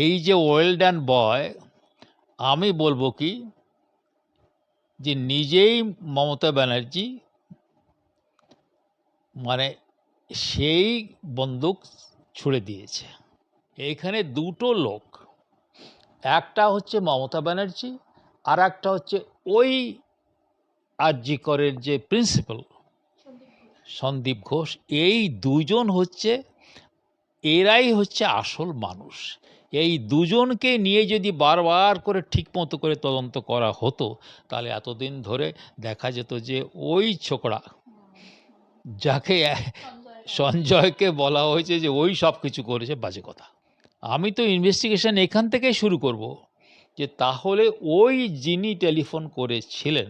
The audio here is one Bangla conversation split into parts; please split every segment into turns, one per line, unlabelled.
এই যে ওয়েল ডান বয়, আমি বলবো কি যে নিজেই মমতা ব্যানার্জি মানে সেই বন্দুক ছুড়ে দিয়েছে। এইখানে দুটো লোক, একটা হচ্ছে মমতা ব্যানার্জি আর একটা হচ্ছে ওই আরজি করের যে প্রিন্সিপাল সন্দীপ ঘোষ। এই দুজন হচ্ছে, এরাই হচ্ছে আসল মানুষ। এই দুজনকে নিয়ে যদি বারবার করে ঠিক মতো করে তদন্ত করা হতো, তাহলে এতদিন ধরে দেখা যেত যে ওই ছোকরা যাকে সঞ্জয়কে বলা হয়েছে যে ওই সব কিছু করেছে, বাজে কথা। আমি তো ইনভেস্টিগেশন এখান থেকেই শুরু করব যে তাহলে ওই যিনি টেলিফোন করেছিলেন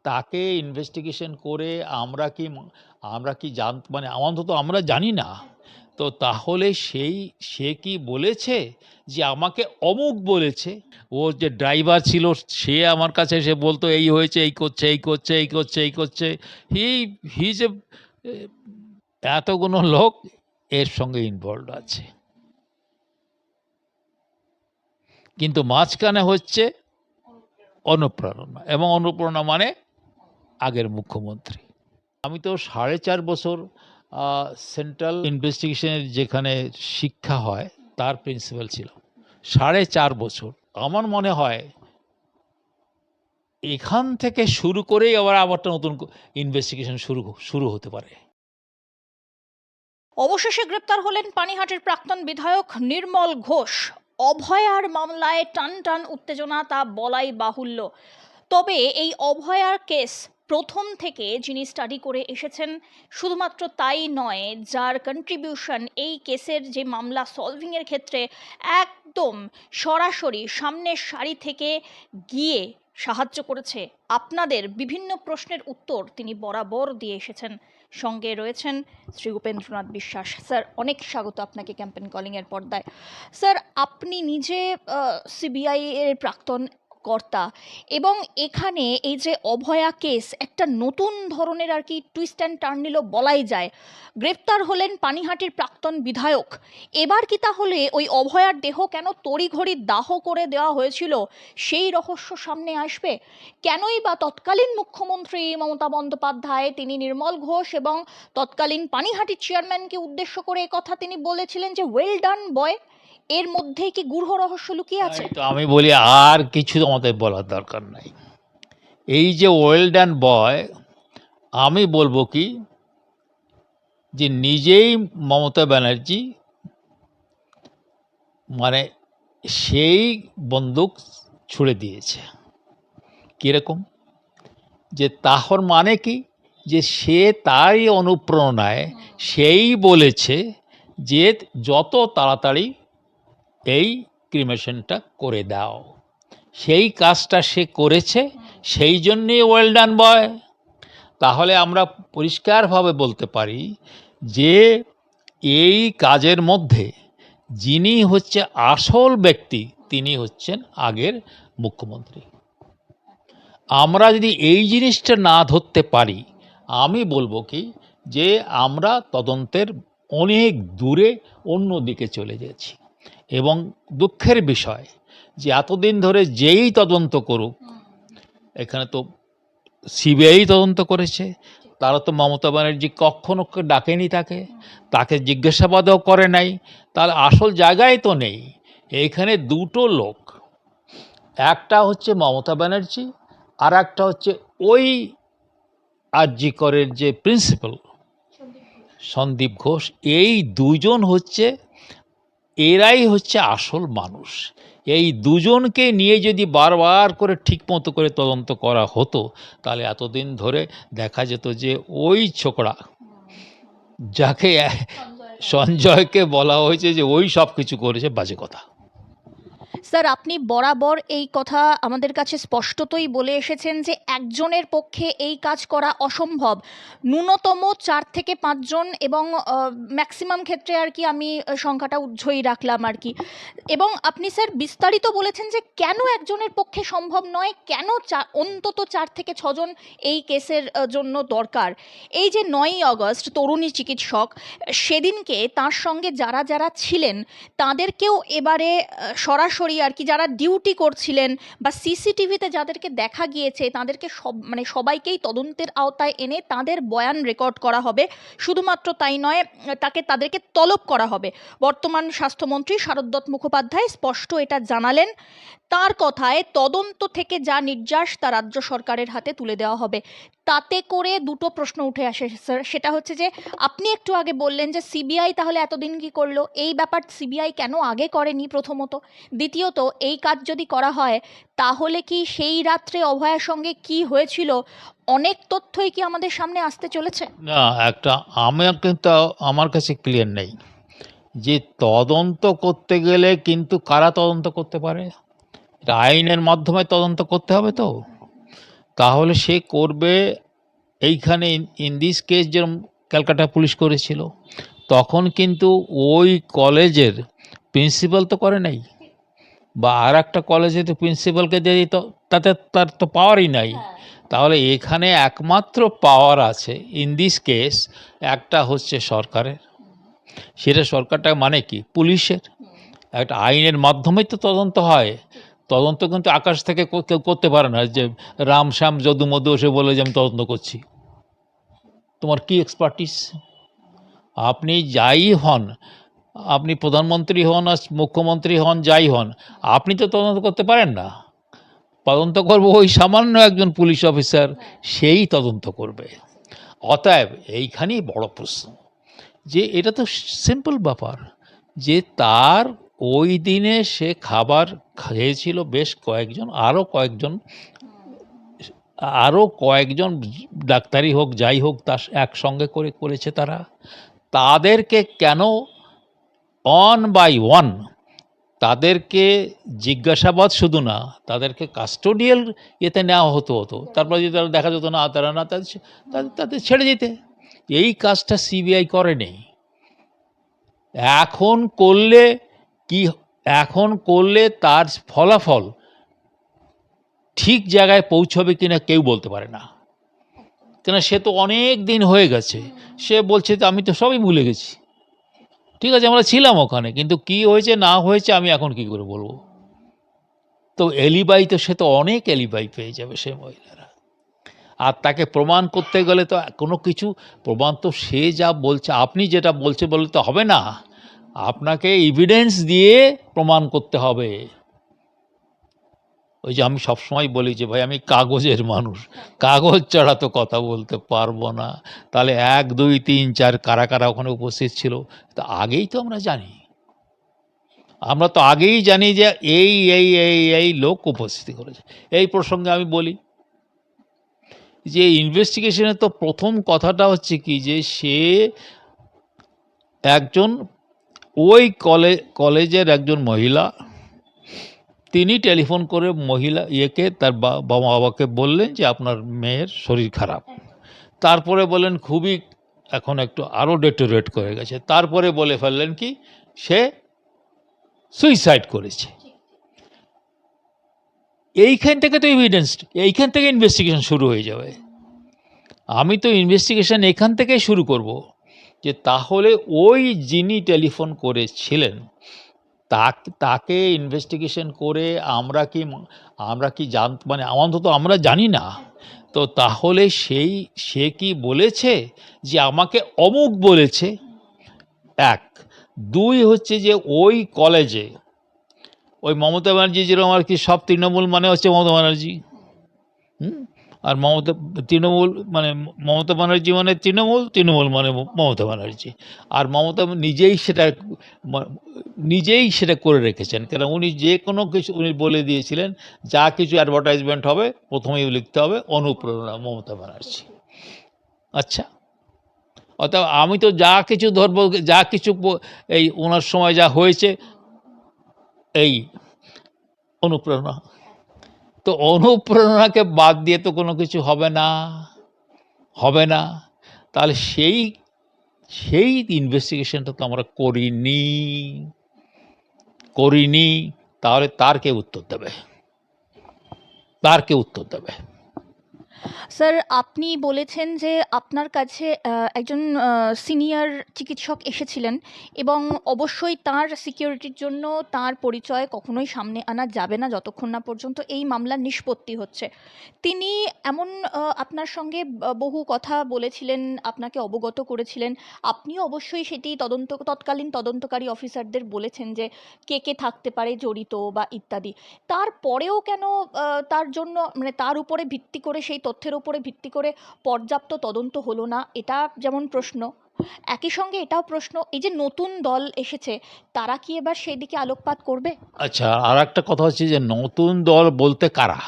তাকে ইনভেস্টিগেশন করে আমরা কি মানে অন্তত আমরা জানি না, তো তাহলে সে কি বলেছে যে আমাকে অমুক বলেছে? ওর যে ড্রাইভার ছিল সে আমার কাছে এসে বলতো এই হয়েছে, এই করছে, এই করছে, এই করছে, এই করছে। হি যে এতগুলো লোক এর সঙ্গে ইনভলভ আছে, কিন্তু মাঝখানে হচ্ছে অনুপ্রেরণা, এবং অনুপ্রেরণা মানে আগের মুখ্যমন্ত্রী। আমি তো 4.5 বছর সেন্ট্রাল ইনভেস্টিগেশনের যেখানে শিক্ষা হয় তার প্রিন্সিপাল ছিলাম, 4.5 বছর। আমার মনে হয় এখান থেকে শুরু করেই আবার একটা নতুন ইনভেস্টিগেশন শুরু হতে পারে।
অবশেষে গ্রেপ্তার হলেন পানিহাটির প্রাক্তন বিধায়ক নির্মল ঘোষ। অভয়ার মামলায় টান টান উত্তেজনা, তা বলাই বাহুল্য। তবে এই অভয়ার কেস প্রথম থেকে যিনি স্টাডি করে এসেছেন, শুধুমাত্র তাই নয়, যার কন্ট্রিবিউশন এই কেসের যে মামলা সলভিংয়ের ক্ষেত্রে একদম সরাসরি সামনের সারি থেকে গিয়ে সাহায্য করেছে, আপনাদের বিভিন্ন প্রশ্নের উত্তর তিনি বরাবর দিয়ে এসেছেন। সঙ্গে রয়েছেন শ্রী উপেন্দ্রনাথ বিশ্বাস। স্যার, অনেক স্বাগত আপনাকে ক্যাম্পেন কলিংয়ের পর্দায়। স্যার, আপনি নিজে সিবিআই এর প্রাক্তন কর্তা, এবং এখানে এই যে অভয়া কেস একটা নতুন ধরনের আর কি টুইস্ট অ্যান্ড টার্ন নিল বলাই যায়। গ্রেপ্তার হলেন পানিহাটির প্রাক্তন বিধায়ক। এবার কি তাহলে ওই অভয়ার দেহ কেন তড়িঘড়ি দাহ করে দেওয়া হয়েছিল সেই রহস্য সামনে আসবে? কেনই বা তৎকালীন মুখ্যমন্ত্রী মমতা বন্দ্যোপাধ্যায় তিনি নির্মল ঘোষ এবং তৎকালীন পানিহাটির চেয়ারম্যানকে উদ্দেশ্য করে কথা তিনি বলেছিলেন যে ওয়েল ডান বয়? এর মধ্যেই কি গূঢ় রহস্য লুকিয়ে আছে?
তো আমি বলি আর কিছু আমাদের বলার দরকার নাই। এই যে ওয়েল ডান বয়, আমি বলবো কি যে নিজেই মমতা ব্যানার্জি মানে সেই বন্দুক ছুড়ে দিয়েছে। কীরকম? যে তাহর মানে কি, যে সে তারই অনুপ্রেরণায় সেই বলেছে যে যত তাড়াতাড়ি এই ক্রিমেশনটা করে দাও। সেই কাজটা সে করেছে, সেই জন্যেই ওয়েল ডান বয়। তাহলে আমরা পরিষ্কারভাবে বলতে পারি যে এই কাজের মধ্যে যিনি হচ্ছে আসল ব্যক্তি তিনি হচ্ছেন আগের মুখ্যমন্ত্রী। আমরা যদি এই জিনিসটা না ধরতে পারি, আমি বলবো কি যে আমরা তদন্তের অনেক দূরে অন্য দিকে চলে যাচ্ছি। এবং দুঃখের বিষয় যে এতদিন ধরে যেই তদন্ত করুক, এখানে তো সিবিআই তদন্ত করেছে, তারা তো মমতা ব্যানার্জি কখনো ডাকেনি, তাকে জিজ্ঞাসাবাদও করে নাই, তার আসল জায়গায় তো নেই। এইখানে দুটো লোক, একটা হচ্ছে মমতা ব্যানার্জি আর একটা হচ্ছে ওই আরজি করের যে প্রিন্সিপাল সন্দীপ ঘোষ। এই দুজন হচ্ছে, এরাই হচ্ছে আসল মানুষ। এই দুজনকে নিয়ে যদি বারবার করে ঠিক মতো করে তদন্ত করা হতো, তাহলে এতদিন ধরে দেখা যেত যে ওই ছোকরা যাকে সঞ্জয়কে বলা হয়েছে যে ওই সব কিছু করেছে, বাজে কথা।
স্যার, আপনি বরাবর এই কথা আমাদের কাছে স্পষ্টতই বলে এসেছেন যে একজনের পক্ষে এই কাজ করা অসম্ভব। ন্যূনতম 4 থেকে 5 জন, এবং ম্যাক্সিমাম ক্ষেত্রে আর কি আমি সংখ্যাটা উহ্যই রাখলাম আর কি। এবং আপনি স্যার বিস্তারিত বলেছেন যে কেন একজনের পক্ষে সম্ভব নয়, কেন অন্তত 4 থেকে 6 জন এই কেসের জন্য দরকার। এই যে 9ই আগস্ট তরুণী চিকিৎসক, সেদিনকে তার সঙ্গে যারা যারা ছিলেন তাদেরকেও এবারে সরাসরি আর কি, যারা ডিউটি করছিলেন বা সিসিটিভিতে যাদেরকে দেখা গিয়েছে তাদেরকে মানে সবাইকেই তদন্তের আওতায় এনে তাদের বয়ান রেকর্ড করা হবে। শুধুমাত্র তাই নয়, তাদেরকে তলব করা হবে। বর্তমান স্বাস্থ্যমন্ত্রী শারদ মুখোপাধ্যায় স্পষ্ট এটা জানালেন। তার কথায় তদন্ত থেকে যা নির্যাস তা রাজ্য সরকারের হাতে তুলে দেওয়া হবে। তাতে করে দুটো প্রশ্ন উঠে আসে স্যার। সেটা হচ্ছে যে আপনি একটু আগে বললেন যে সিবিআই তাহলে এতদিন কি করলো, এই ব্যাপার সিবিআই কেন আগে করেনি প্রথমত। দ্বিতীয়ত, এই কাজ যদি করা হয় তাহলে কি সেই রাত্রে অভয়ার সঙ্গে কি হয়েছিল অনেক তথ্যই কি আমাদের সামনে আসতে চলেছে?
না, একটা আমার কিন্তু আমার কাছে ক্লিয়ার নেই যে তদন্ত করতে গেলে কিন্তু কারা তদন্ত করতে পারে। এটা আইনের মাধ্যমে তদন্ত করতে হবে তো। তাহলে সে করবে। এইখানে ইন দিস কেস যেরকম ক্যালকাটা পুলিশ করেছিল, তখন কিন্তু ওই কলেজের প্রিন্সিপাল তো করে নাই, বা আর একটা কলেজে তো প্রিন্সিপালকে দিয়ে দিত, তাতে তার তো পাওয়ারই নাই। তাহলে এখানে একমাত্র পাওয়ার আছে ইন দিস কেস একটা হচ্ছে সরকারের। সেটা সরকারটা মানে কি, পুলিশের। একটা আইনের মাধ্যমেই তো তদন্ত হয়। তদন্ত কিন্তু আকাশ থেকে কেউ করতে পারে না, যে রাম শ্যাম যদু মধু এসে বলে যে আমি তদন্ত করছি। তোমার কি এক্সপার্টিস? আপনি যাই হন, আপনি প্রধানমন্ত্রী হন আর মুখ্যমন্ত্রী হন, যাই হন, আপনি তো তদন্ত করতে পারেন না। তদন্ত করবো ওই সামান্য একজন পুলিশ অফিসার, সেই তদন্ত করবে। অতএব এইখানেই বড় প্রশ্ন, যে এটা তো সিম্পল ব্যাপার, যে তার ওই দিনে সে খাবার খেয়েছিল বেশ কয়েকজন, আরও কয়েকজন ডাক্তারি হোক যাই হোক তার একসঙ্গে করেছে তারা। তাদেরকে কেন অন বাই ওয়ান তাদেরকে জিজ্ঞাসাবাদ শুধু না, তাদেরকে কাস্টোডিয়াল ইয়েতে নেওয়া হতো। তারপরে যদি তারা দেখা যেত না, তাদের ছেড়ে যেতে। এই কাজটা সিবিআই করেনি। এখন করলে কি, এখন করলে তার ফলাফল ঠিক জায়গায় পৌঁছবে কিনা কেউ বলতে পারে না, কেন সে তো অনেক দিন হয়ে গেছে। সে বলছে তো আমি তো সবই ভুলে গেছি। ঠিক আছে, আমরা ছিলাম ওখানে, কিন্তু কি হয়েছে না হয়েছে আমি এখন কি করে বলবো। তো এলিবাই তো সে তো অনেক এলিবাই পেয়ে যাবে সে মহিলারা। আর তাকে প্রমাণ করতে গেলে তো কোনো কিছু প্রমাণ তো সে যা বলছে, আপনি যেটা বলছে বলে তো হবে না, আপনাকে এভিডেন্স দিয়ে প্রমাণ করতে হবে। ওই যে আমি সবসময় বলি যে ভাই আমি কাগজের মানুষ, কাগজ ছাড়া তো কথা বলতে পারবো না। তাহলে 1 2 3 4 কারা কারা ওখানে উপস্থিত ছিল তা আগেই তো আমরা জানি। আমরা তো আগেই জানি যে এই এই এই এই লোক উপস্থিতি করেছে। এই প্রসঙ্গে আমি বলি যে ইনভেস্টিগেশনে তো প্রথম কথাটা হচ্ছে কি, যে সে একজন ওই কলেজের একজন মহিলা, তিনি টেলিফোন করে মহিলা তার বাবাকে বললেন যে আপনার মেয়ের শরীর খারাপ। তারপরে বললেন খুবই এখন একটু আরও ডেটোরেট করে গেছে। তারপরে বলে ফেললেন কি সে সুইসাইড করেছে। এইখান থেকে তো এভিডেন্স, এইখান থেকে ইনভেস্টিগেশন শুরু হয়ে যাবে। আমি তো ইনভেস্টিগেশন এখান থেকেই শুরু করব, যে তাহলে ওই যিনি টেলিফোন করেছিলেন তাকে ইনভেস্টিগেশন করে আমরা কি মানে অন্তত আমরা জানি না তো, তাহলে সে কি বলেছে যে আমাকে অমুক বলেছে। 1 2 হচ্ছে যে ওই কলেজে ওই মমতা ব্যানার্জি যেরকম আর কি, সব তৃণমূল মানে হচ্ছে মমতা ব্যানার্জি, আর তৃণমূল মানে মমতা ব্যানার্জি মানে তৃণমূল মানে মমতা ব্যানার্জি। আর মমতা নিজেই সেটা করে রেখেছেন, কেন উনি যে কোনো কিছু উনি বলে দিয়েছিলেন, যা কিছু অ্যাডভার্টাইজমেন্ট হবে প্রথমেই লিখতে হবে অনুপ্রেরণা মমতা ব্যানার্জি। আচ্ছা, অর্থাৎ আমি তো যা কিছু ধরবো, যা কিছু এই ওনার সময় যা হয়েছে, এই অনুপ্রেরণা। তো অনুপ্রেরণাকে বাদ দিয়ে তো কোনো কিছু হবে না, হবে না। তাহলে সেই সেই ইনভেস্টিগেশনটা তো আমরা করিনি, করিনি। তাহলে তার কে উত্তর দেবে? তার কে উত্তর দেবে?
স্যার, আপনি বলেছেন যে আপনার কাছে একজন সিনিয়র চিকিৎসক এসেছিলেন এবং অবশ্যই তার সিকিউরিটির জন্য তার পরিচয় কখনোই সামনে আনা যাবে না যতক্ষণ না পর্যন্ত এই মামলার নিষ্পত্তি হচ্ছে। তিনি এমন আপনার সঙ্গে বহু কথা বলেছিলেন, আপনাকে অবগত করেছিলেন। আপনিও অবশ্যই সেটি তৎকালীন তদন্তকারী অফিসারদের বলেছেন যে কে কে থাকতে পারে জড়িত বা ইত্যাদি। তারপরেও কেন তার জন্য মানে তার উপরে ভিত্তি করে, সেই তথ্যের উপরে ভিত্তি করে পর্যাপ্ত তদন্ত হলো না? এটা যেমন প্রশ্ন। একই সঙ্গে এটাও প্রশ্ন, এই যে নতুন দল এসেছে তারা কি এবার সেদিকে আলোকপাত করবে?
আচ্ছা, আর একটা কথা হচ্ছে যে নতুন দল বলতে কারা,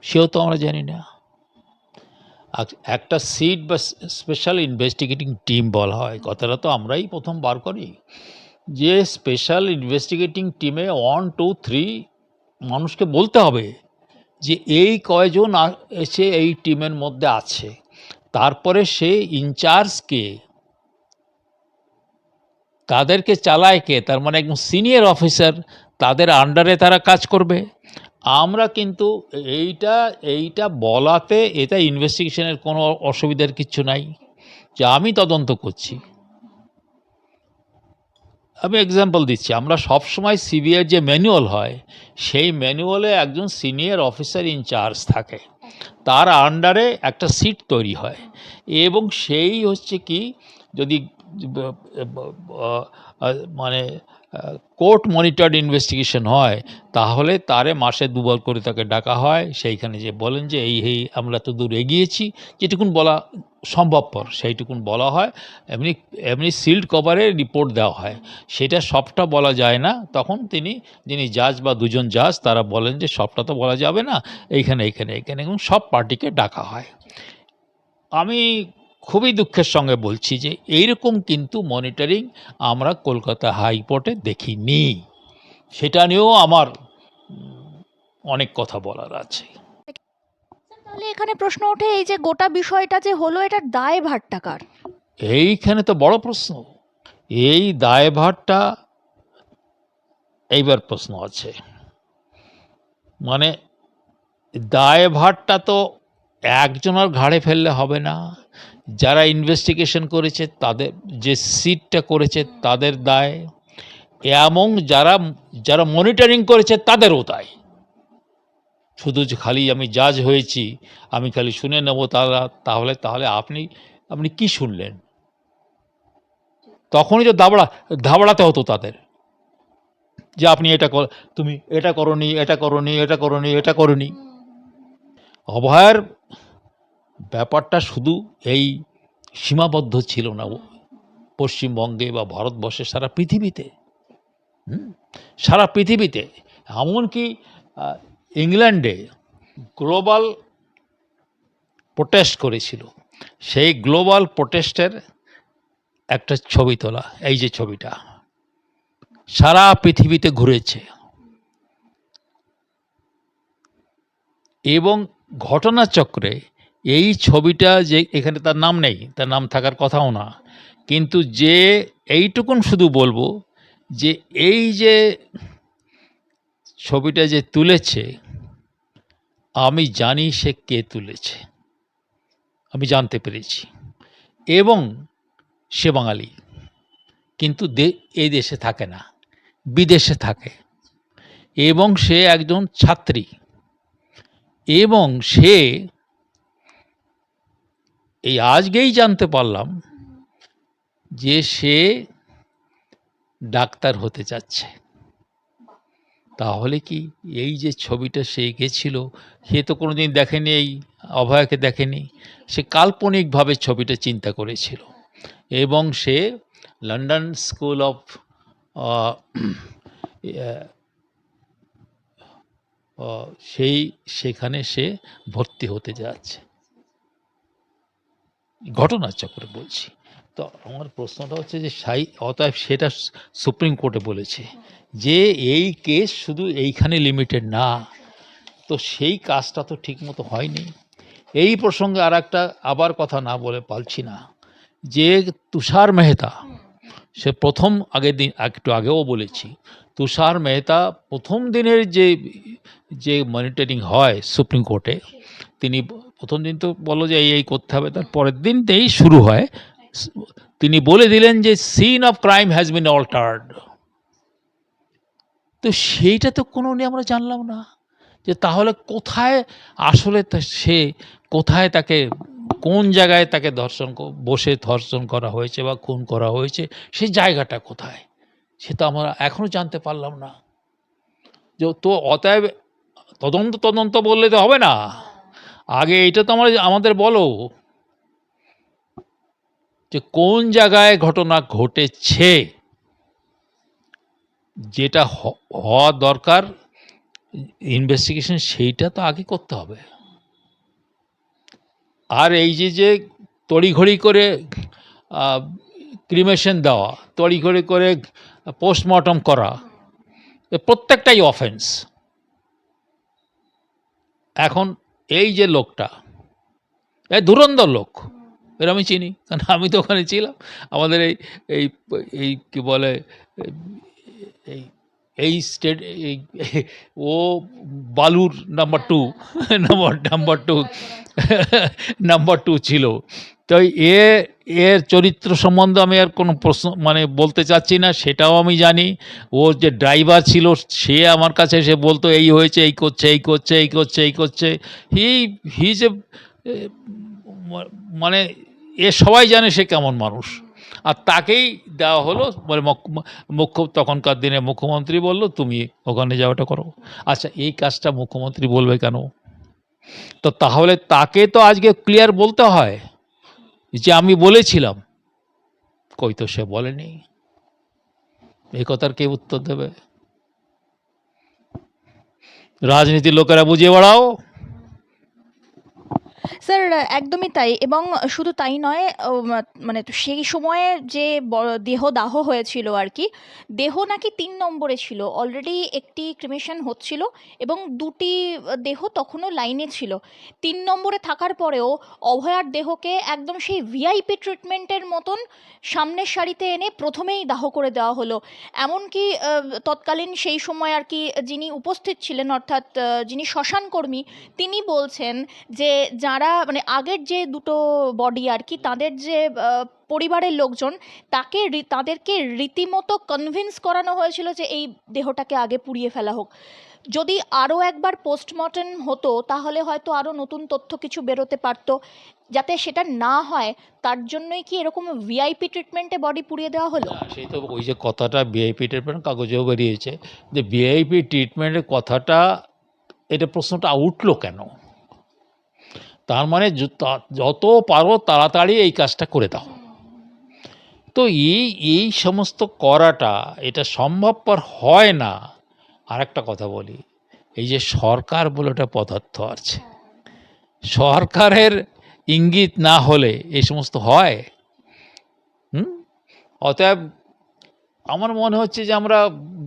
সেও তো আমরা জানি না। একটা সিট বা স্পেশাল ইনভেস্টিগেটিং টিম বলা হয়, কথাটা তো আমরাই প্রথম বার করি। যে স্পেশাল ইনভেস্টিগেটিং টিমে 1, 2, 3 মানুষকে বলতে হবে যে এই কয়জন এসে এই টিমের মধ্যে আছে। তারপরে সে ইনচার্জ কে, তাদেরকে চালায় কে, তার মানে একদম সিনিয়র অফিসার, তাদের আন্ডারে তারা কাজ করবে। আমরা কিন্তু এইটা এইটা বলাতে এটা ইনভেস্টিগেশনের কোনো অসুবিধার কিচ্ছু নাই, যে আমি তদন্ত করছি। আমি এক্সাম্পল দিচ্ছি, আমরা সবসময় সিবিআইয়ের যে ম্যানুয়াল হয় সেই ম্যানুয়ালে একজন সিনিয়র অফিসার ইনচার্জ থাকে, তার আন্ডারে একটা সিট তৈরি হয় এবং সেই হচ্ছে কি, যদি মানে কোর্ট মনিটর্ড ইনভেস্টিগেশন হয় তাহলে তারে মাসে 2বার করে তাকে ডাকা হয়, সেইখানে যে বলেন যে এই আমরা তো দূর এগিয়েছি, যেটুকুন বলা সম্ভবপর সেইটুকুন বলা হয়। এমনি এমনি সিল্ড কভারে রিপোর্ট দেওয়া হয়, সেটা সবটা বলা যায় না। তখন যিনি জাজ বা দুজন জাজ তারা বলেন যে সবটা তো বলা যাবে না, এইখানে এইখানে এইখানে, এবং সব পার্টিকে ডাকা হয়। আমি খুবই দুঃখের সঙ্গে বলছি যে এইরকম কিন্তু মনিটরিং আমরা কলকাতা হাইকোর্টে দেখিনি। সেটা নিয়েও আমার অনেক কথা বলার আছে।
তাহলে এখানে প্রশ্ন ওঠে, এই যে গোটা বিষয়টা যে হলো, এটার দায়ভারটা কার?
এইখানে তো বড় প্রশ্ন, এই দায়ভারটা এইবার প্রশ্ন আছে। মানে দায়ভারটা তো একজনের ঘাড়ে ফেললে হবে না। যারা ইনভেস্টিগেশন করেছে তাদের, যে সিটটা করেছে তাদের দায়, এবং যারা যারা মনিটরিং করেছে তাদেরও দায়। শুধু যে খালি আমি জাজ হয়েছি, আমি খালি শুনে নেব, তাহলে তাহলে আপনি কি শুনলেন? তখনই তো ধাবড়াতে হতো তাদের, যে আপনি তুমি এটা করনি, এটা করনি, এটা করনি, এটা করনি। অভয়ার ব্যাপারটা শুধু এই সীমাবদ্ধ ছিল না পশ্চিমবঙ্গে বা ভারতবর্ষে, সারা পৃথিবীতে। সারা পৃথিবীতে, এমনকি ইংল্যান্ডে গ্লোবাল প্রোটেস্ট করেছিল। সেই গ্লোবাল প্রোটেস্টের একটা ছবি তোলা, এই যে ছবিটা সারা পৃথিবীতে ঘুরেছে, এবং ঘটনাচক্রে এই ছবিটা, যে এখানে তার নাম নেই, তার নাম থাকার কথাও না, কিন্তু যে এইটুকুন শুধু বলবো যে এই যে ছবিটা যে তুলেছে, আমি জানি সে কে তুলেছে, আমি জানতে পেরেছি, এবং সে বাঙালি, কিন্তু এই দেশে থাকে না, বিদেশে থাকে, এবং সে একজন ছাত্রী, এবং সে এই আজকেই জানতে পারলাম যে সে ডাক্তার হতে যাচ্ছে। তাহলে কি এই যে ছবিটা সে গেছিল, সে তো কোনোদিন দেখেনি, এই অভয়াকে দেখেনি, সে কাল্পনিকভাবে ছবিটা চিন্তা করেছিল, এবং সে লন্ডন স্কুল অফ সেখানে সে ভর্তি হতে যাচ্ছে। ঘটনাচক্রে বলছি, তো আমার প্রশ্নটা হচ্ছে যে অতএব সেটা সুপ্রিম কোর্টে বলেছে যে এই কেস শুধু এইখানে লিমিটেড না, তো সেই কাজটা তো ঠিকমতো হয়নি। এই প্রসঙ্গে আর একটা আবার কথা না বলে পারছি না, যে তুষার মেহতা, সে প্রথম আগের দিন একটু আগেও বলেছি, তুষার মেহতা প্রথম দিনের যে যে মনিটরিং হয় সুপ্রিম কোর্টে, তিনি প্রথম দিন তো বলো যে এই করতে হবে, তার পরের দিনতেই শুরু হয়, তিনি বলে দিলেন যে scene of crime has been altered. তো সেইটা তো কোনো আমরা জানলাম না, যে তাহলে কোথায় আসলে সে কোথায় তাকে কোন জায়গায় তাকে বসে ধর্ষণ করা হয়েছে বা খুন করা হয়েছে, সেই জায়গাটা কোথায় সেটা আমরা এখনো জানতে পারলাম না। যে তো অতএব তদন্ত বললে তো হবে না, আগে এটা তো আমাদের বলো যে কোন জায়গায় ঘটনা ঘটেছে, যেটা হওয়া দরকার ইনভেস্টিগেশন, সেইটা তো আগে করতে হবে। আর এই যে তড়িঘড়ি করে ক্রিমেশন দেওয়া, তড়িঘড়ি করে পোস্টমর্টম করা, প্রত্যেকটাই অফেন্স। এখন এই যে লোকটা ধুরন্ধর লোক, এর আমি চিনি, কারণ আমি তো ওখানে ছিলাম। আমাদের এই এই কি বলে এই এই স্টেট এই ও বালুর নাম্বার টু ছিল। তো এর চরিত্র সম্বন্ধে আমি আর কোনো প্রশ্ন বলতে চাচ্ছি না, সেটাও আমি জানি। ওর যে ড্রাইভার ছিল সে আমার কাছে এসে বলতো এই হয়েছে, এই করছে। হি যে এ সবাই জানে সে কেমন মানুষ, আর তাকেই দেওয়া হলো তখনকার দিনে মুখ্যমন্ত্রী বলল তুমি ওখানে যাওয়াটা করো। আচ্ছা, এই কাজটা মুখ্যমন্ত্রী বলবে কেন? তো তাহলে তাকে তো আজকে ক্লিয়ার বলতে হয় যে আমি বলেছিলাম, কই তো সে বলেনি। এই কথার কে উত্তর দেবে? রাজনীতির লোকেরা বুঝিয়ে বেড়াও।
স্যার একদমই তাই, এবং শুধু তাই নয়, তো সেই সময়ে যে দেহদাহ হয়েছিল আর কি, দেহ নাকি 3 নম্বরে ছিল, অলরেডি একটি ক্রিমেশন হচ্ছিল এবং 2টি দেহ তখনও লাইনে ছিল। 3 নম্বরে থাকার পরেও অভয়ার দেহকে একদম সেই ভিআইপি ট্রিটমেন্টের মতন সামনের সারিতে এনে প্রথমেই দাহ করে দেওয়া হলো। এমনকি তৎকালীন সেই সময় আর কি যিনি উপস্থিত ছিলেন, অর্থাৎ যিনি শ্মশান কর্মী, তিনি বলছেন যে যারা আগের যে 2টো বডি আর কি, তাদের যে পরিবারের লোকজন, তাদেরকে রীতিমতো কনভিন্স করানো হয়েছিল যে এই দেহটাকে আগে পুড়িয়ে ফেলা হোক। যদি আরও একবার পোস্টমর্টেম হতো তাহলে হয়তো আরও নতুন তথ্য কিছু বেরোতে পারতো। যাতে সেটা না হয় তার জন্যই কি এরকম ভিআইপি ট্রিটমেন্টে বডি পুড়িয়ে দেওয়া হলো?
সেই তো ওই যে কথাটা ভিআইপি ট্রিটমেন্ট কাগজেও বেরিয়েছে, যে ভিআইপি ট্রিটমেন্টের কথাটা, এটা প্রশ্নটা উঠলো কেন? তার মানে যত পারো তাড়াতাড়ি এই কাজটা করে দাও। তো এই সমস্ত করাটা এটা সম্ভবপর হয় না। আর একটা কথা বলি, এই যে সরকার বলে একটা পদার্থ আছে, সরকারের ইঙ্গিত না হলে এই সমস্ত হয়? অতএব আমার মনে হচ্ছে যে আমরা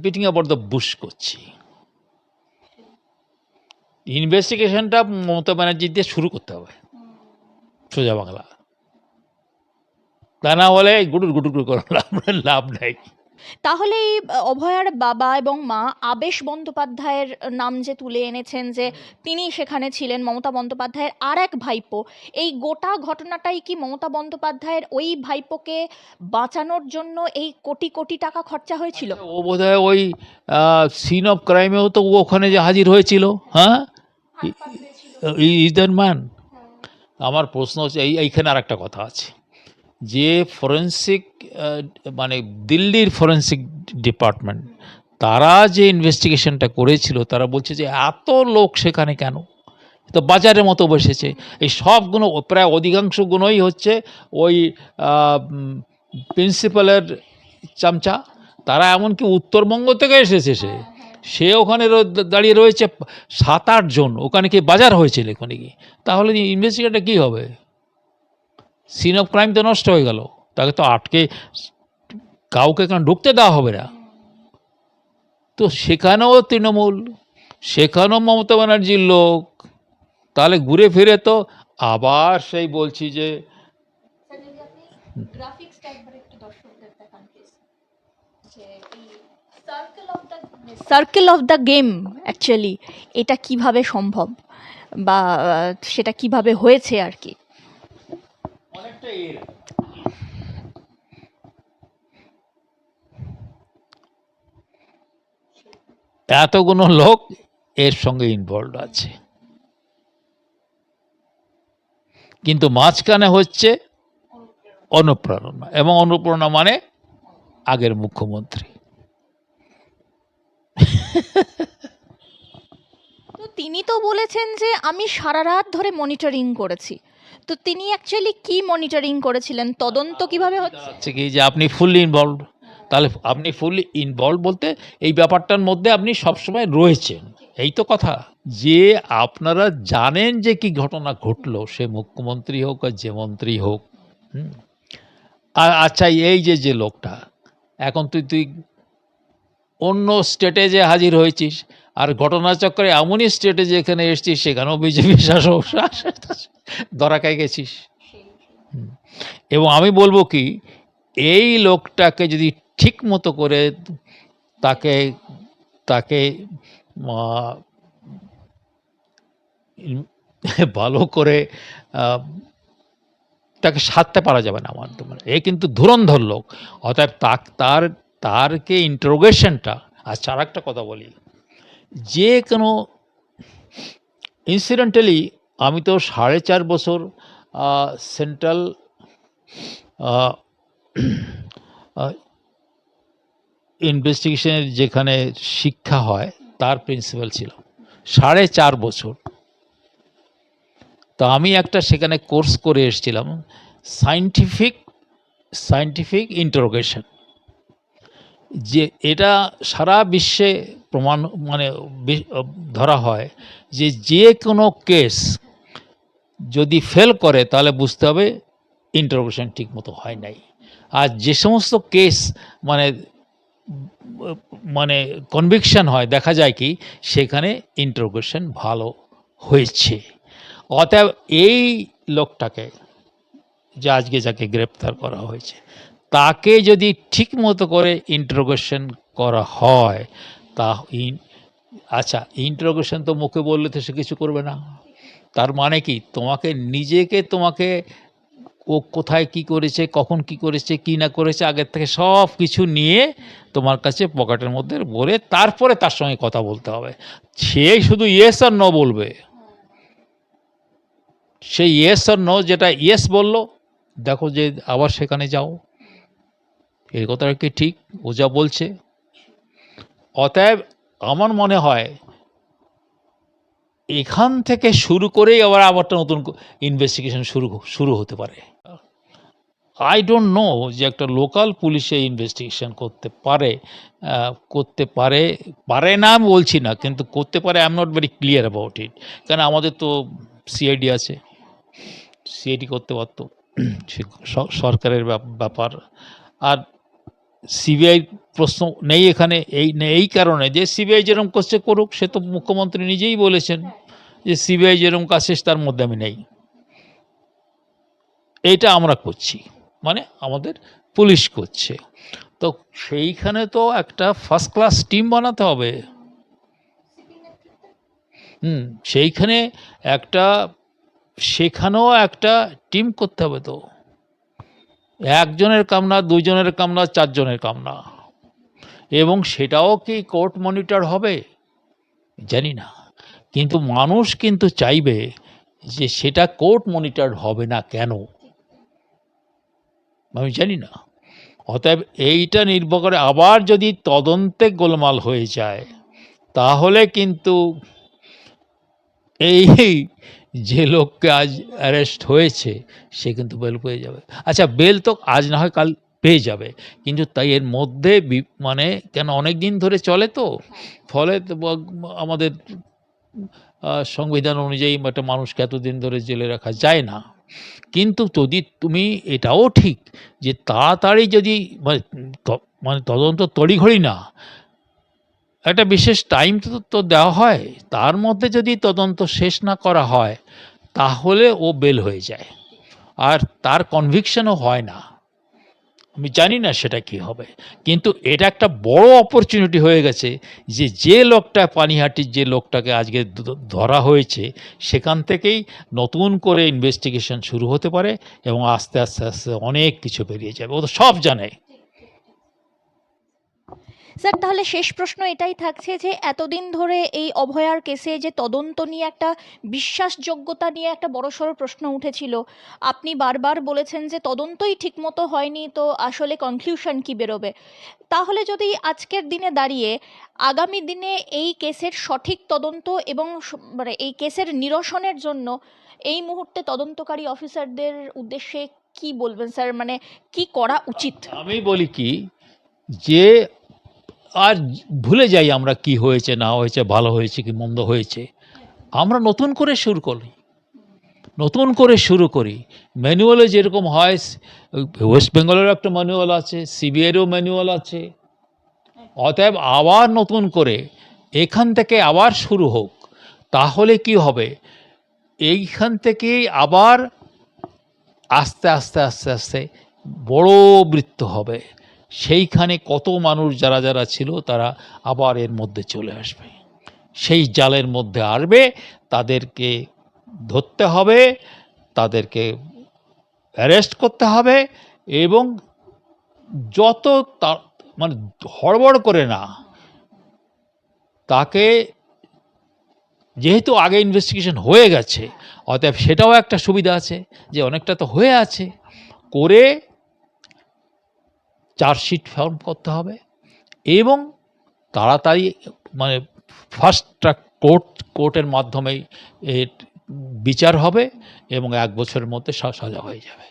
বিটিং অ্যাবাউট দ্য বুশ করছি। ইনভেস্টিগেশনটা মমতা ব্যানার্জি দিয়ে শুরু করতে হবে, সোজা বাংলা। তা না হলে গুটুর করে লাভ নাই।
তাহলে এই অভয়ার বাবা এবং মা আবেশ বন্দ্যোপাধ্যায়ের নাম যে তুলে এনেছেন, যে তিনি সেখানে ছিলেন, মমতা বন্দ্যোপাধ্যায়ের আর এক ভাইপো, এই গোটা ঘটনাটাই কি মমতা বন্দ্যোপাধ্যায়ের ওই ভাইপোকে বাঁচানোর জন্য এই কোটি কোটি টাকা খরচা হয়েছিল?
ও বোধহয় ওই সিন অফ ক্রাইমেও তো ও ওখানে যে হাজির হয়েছিল। হ্যাঁ, ইজ দ্যাট ম্যান। আমার প্রশ্ন হচ্ছে এইখানে আর একটা কথা আছে, যে ফরেন্সিক দিল্লির ফরেন্সিক ডিপার্টমেন্ট, তারা যে ইনভেস্টিগেশনটা করেছিল, তারা বলছে যে এত লোক সেখানে কেন, তো বাজারের মতো বসেছে। এই সবগুলো প্রায় অধিকাংশ গুণই হচ্ছে ওই প্রিন্সিপালের চামচা। তারা এমনকি উত্তরবঙ্গ থেকে এসেছে, সে ওখানে দাঁড়িয়ে রয়েছে 7-8 জন। ওখানে কি বাজার হয়েছিল ওখানে কি? তাহলে ইনভেস্টিগেশনটা কী হবে? সিন অফ ক্রাইম তো নষ্ট হয়ে গেল। তাকে তো আটকে কাউকে কেন ঢুকতে দেওয়া হবে না। তো সেখানেও তৃণমূল, সেখানেও মমতা ব্যানার্জির লোক, তাহলে ঘুরে ফিরে তো আবার সেই বলছি যে
circle of the game actually এটা কিভাবে সম্ভব, বা সেটা কিভাবে হয়েছে আর কি।
অনেকটা এতগুলো লোক এর সঙ্গে ইনভলভ আছে, কিন্তু মাঝখানে হচ্ছে অনুপ্রেরণা, এবং অনুপ্রেরণা মানে আগের মুখ্যমন্ত্রী।
তো তিনি তো বলেছেন যে আমি সারা রাত ধরে মনিটরিং করেছি, তো তিনি অ্যাকচুয়ালি কি মনিটরিং করেছিলেন, তদন্ত কিভাবে হচ্ছে?
হচ্ছে কি যে আপনি ফুললি ইনভলভ, তাহলে আপনি ফুললি ইনভলভ বলতে এই ব্যাপারটার মধ্যে আপনি সবসময় রয়েছেন, এই তো কথা। যে আপনারা জানেন যে কি ঘটনা ঘটলো, সে মুখ্যমন্ত্রী হোক আর যে মন্ত্রী হোক। হুম। আর আচ্ছা, এই যে যে লোকটা এখন তুই অন্য স্টেটে যে হাজির হয়েছিস, আর ঘটনাচক্রে এমনই স্টেটে যেখানে এসছিস সেখানেও বিজেপি শাসক ধরা খাই গেছিস। এবং আমি বলবো কি, এই লোকটাকে যদি ঠিক মতো করে তাকে তাকে ভালো করে তাকে সাধতে পারা যাবে না আমার তো মনে হয়। এ কিন্তু ধুরন্ধর লোক, অতএব তারকে ইন্টারোগেশনটা। আচ্ছা, আর একটা কথা বলি, যে কোনো ইনসিডেন্টালি আমি তো 4.5 বছর সেন্ট্রাল ইনভেস্টিগেশনের যেখানে শিক্ষা হয় তার প্রিন্সিপাল ছিলাম 4.5 বছর। তো আমি একটা সেখানে কোর্স করে এসেছিলাম, সায়েন্টিফিক ইন্টারোগেশন, যে এটা সারা বিশ্বে প্রমাণ মানে ধরা হয় যে যে কোনো কেস যদি ফেল করে তাহলে বুঝতে হবে ইন্টারোগেশন ঠিক মতো হয় নাই। আর যে সমস্ত কেস মানে মানে কনভিকশন হয়, দেখা যায় কি সেখানে ইন্টারোগেশন ভালো হয়েছে। অতএব এই লোকটাকে, যে আজকে যাকে গ্রেপ্তার করা হয়েছে, তাকে যদি ঠিক মতো করে ইন্টারোগেশন করা হয় তা আচ্ছা, ইন্টারোগেশন তো মুখে বললে তো সে কিছু করবে না। তার মানে কি, তোমাকে ও কোথায় কি করেছে, কখন কি করেছে, কি না করেছে, আগের থেকে সব কিছু নিয়ে তোমার কাছে পকেটের মধ্যে বলে তারপরে তার সঙ্গে কথা বলতে হবে। সে শুধু ইয়েস আর নো বলবে, সেই ইয়েস আর নো, যেটা ইয়েস বললো দেখো যে আবার সেখানে যাও, এই কথাটা কি ঠিক ও যা বলছে? অতএব আমার মনে হয় এখান থেকে শুরু করেই আবার একটা নতুন ইনভেস্টিগেশন শুরু হতে পারে। আই ডোন্ট নো যে একটা লোকাল পুলিশে ইনভেস্টিগেশন করতে পারে না আমি বলছি না, কিন্তু করতে পারে। I am not very clear about it, কারণ আমাদের তো সিআইডি আছে, সিআইডি করতে পারতো, সরকারের ব্যাপার। আর সিবিআই প্রশ্ন নেই এখানে, এই কারণে যে সিবিআই যেরকম করছে করুক, সে তো মুখ্যমন্ত্রী নিজেই বলেছেন যে সিবিআই যেরকম কাছে তার মধ্যে আমি নেই। এইটা আমরা করছি, মানে আমাদের পুলিশ করছে। তো সেইখানে তো একটা ফার্স্ট ক্লাস টিম বানাতে হবে। সেইখানে সেখানেও একটা টিম করতে হবে। তো একজনের কাম না, দুজনের কাম না, 4 জনের কাম না। এবং সেটাও কি কোর্ট মনিটর হবে জানি না, কিন্তু মানুষ কিন্তু চাইবে যে সেটা কোর্ট মনিটর হবে না কেন, আমি জানি না। অতএব এইটা নির্ভর করে, আবার যদি তদন্তে গোলমাল হয়ে যায় তাহলে কিন্তু এই যে লোককে আজ অ্যারেস্ট হয়েছে সে কিন্তু বেল পেয়ে যাবে। আচ্ছা, বেল তো আজ না হয় কাল পেয়ে যাবে, কিন্তু তাই এর মধ্যে মানে কেন অনেক দিন ধরে চলে, তো ফলে আমাদের সংবিধান অনুযায়ী একটা মানুষকে এতদিন ধরে জেলে রাখা যায় না। কিন্তু যদি তুমি এটাও ঠিক যে তাড়াতাড়ি যদি মানে তদন্ত তড়িঘড়ি না, একটা বিশেষ টাইম তো দেওয়া হয়, তার মধ্যে যদি তদন্ত শেষ না করা হয় তাহলে ও বেল হয়ে যায়, আর তার কনভিকশনও হয় না। আমি জানি না সেটা কি হবে, কিন্তু এটা একটা বড় অপরচুনিটি হয়ে গেছে যে লোকটা পানিহাটির যে লোকটাকে আজকে ধরা হয়েছে সেখান থেকেই নতুন করে ইনভেস্টিগেশন শুরু হতে পারে এবং আস্তে আস্তে আস্তে অনেক কিছু বেরিয়ে যাবে, ও তো সব জানে।
স্যার, তাহলে শেষ প্রশ্ন এটাই থাকছে যে এতদিন ধরে এই অভয়ার কেসে যে তদন্ত নিয়ে একটা বিশ্বাসযোগ্যতা নিয়ে একটা বড়সড় প্রশ্ন উঠেছিল, আপনি বারবার বলেছেন যে তদন্তই ঠিকমতো হয়নি, তো আসলে কনক্লুশন কি বেরোবে? তাহলে যদি আজকের দিনে দাঁড়িয়ে আগামী দিনে এই কেসের সঠিক তদন্ত এবং মানে এই কেসের নিরসনের জন্য এই মুহূর্তে তদন্তকারী অফিসারদের উদ্দেশ্যে কি বলবেন স্যার, মানে কি করা উচিত?
আমি বলি কি, যে আর ভুলে যাই আমরা কি হয়েছে না হয়েছে, ভালো হয়েছে কি মন্দ হয়েছে, আমরা নতুন করে শুরু করি, নতুন করে শুরু করি। ম্যানুয়ালে যেরকম হয়, ওয়েস্ট বেঙ্গলেরও একটা ম্যানুয়াল আছে, সিবিআইয়েরও ম্যানুয়াল আছে, অতএব আবার নতুন করে এখান থেকে আবার শুরু হোক। তাহলে কি হবে, এইখান থেকেই আবার আস্তে আস্তে আস্তে আস্তে বড় বৃত্ত হবে, সেইখানে কত মানুষ যারা যারা ছিল তারা আবার এর মধ্যে চলে আসবে, সেই জালের মধ্যে আসবে, তাদেরকে ধরতে হবে, তাদেরকে অ্যারেস্ট করতে হবে, এবং যত মানে হড়বড় করে না, তাকে যেহেতু আগে ইনভেস্টিগেশন হয়ে গেছে, অতএব সেটাও একটা সুবিধা আছে যে অনেকটা তো হয়ে আছে, করে চার্জশিট ফর্ম করতে হবে এবং তাড়াতাড়ি মানে ফাস্ট ট্র্যাক কোর্টের মাধ্যমেই এর বিচার হবে এবং 1 বছরের মধ্যে সাজা হয়ে যাবে।